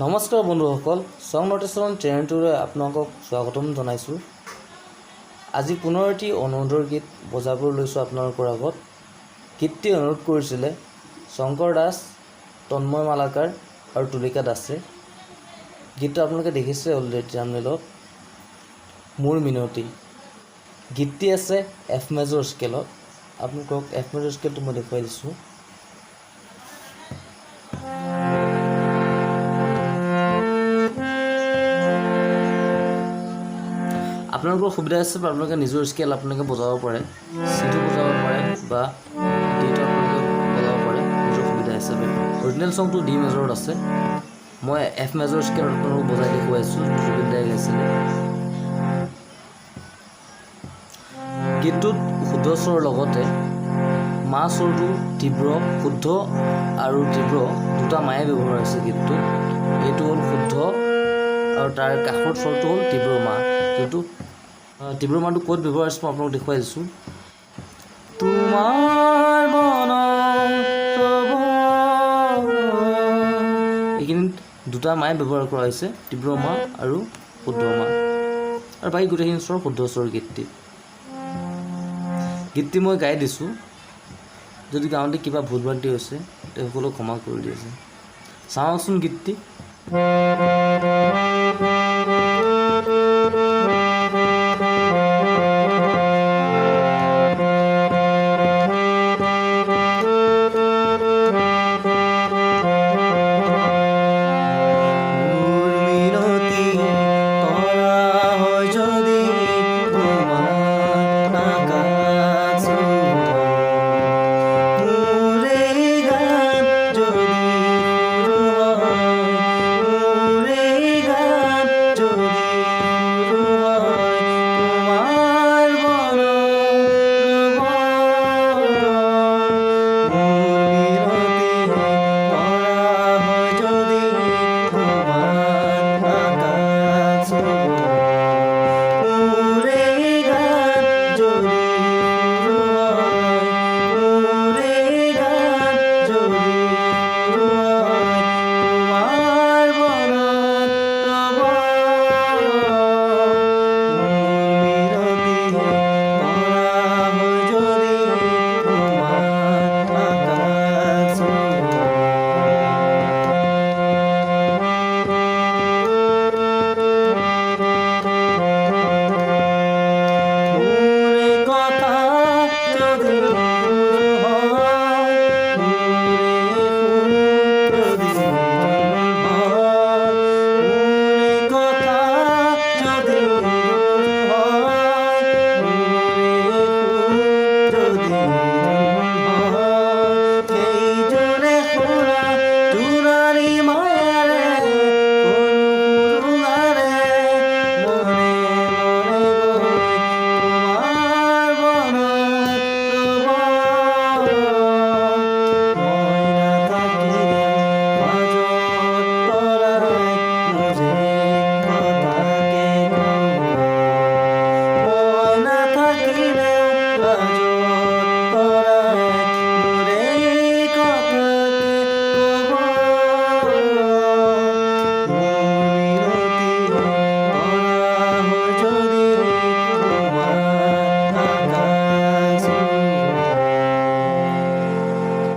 নমস্কাৰ বন্ধুসকল, সং নোটেশ্যন চেনেলটোলৈ আপোনালোকক স্বাগতম জনাইছোঁ। আজি পুনৰ এটি অনুৰোধৰ গীত বজাবলৈ লৈছোঁ আপোনালোকৰ আগত। গীতটি অনুৰোধ কৰিছিলে শংকৰ দাস, তন্ময় মালাকাৰ আৰু তুলিকা দাসে। গীতটো আপোনালোকে দেখিছে অলৰেডি থাম্বনেইলত। মোৰ মিনতি গীতটি আছে এফ মেজৰ স্কেলত। আপোনালোকক এফ মেজৰ স্কেলটো মই দেখুৱাই দিছোঁ। আপোনালোকৰ সুবিধা আছে, আপোনালোকে নিজৰ স্কেল আপোনালোকে বজাব পাৰে, চিটো বজাব পাৰে বা ডিটো আপোনালোকে বজাব পাৰে নিজৰ সুবিধা হিচাপে। অৰিজিনেল চংটো ডি মেজৰত আছে, মই এফ মেজৰ স্কেলত আপোনালোকক বজাই দেখুৱাইছোঁ। জুবিন দাই গাইছিলে। গীতটোত শুদ্ধ স্বৰৰ লগতে মা স্বৰটো তীব্ৰ, শুদ্ধ আৰু তীব্ৰ দুটা মায়ে ব্যৱহাৰ হৈছে গীতটোত। এইটো হ'ল শুদ্ধ আৰু তাৰ কাষৰ স্বৰটো হ'ল তীব্ৰ মা। যোনটো তীব্ৰ মাটো ক'ত ব্যৱহাৰ হৈছে মই আপোনালোক দেখুৱাই দিছোঁ। তোমাৰ এইখিনিত দুটা মায়ে ব্যৱহাৰ কৰা হৈছে, তীব্ৰ মা আৰু শুদ্ধ মা, আৰু বাকী গোটেইখিনি স্বৰ শুদ্ধ স্বৰ গীতটি মই গাই দিছোঁ। যদি গাওঁতে কিবা ভুল ভ্ৰান্তি হৈছে তেওঁলোকক ক্ষমা কৰি দিছে। চাওঁচোন গীতটি।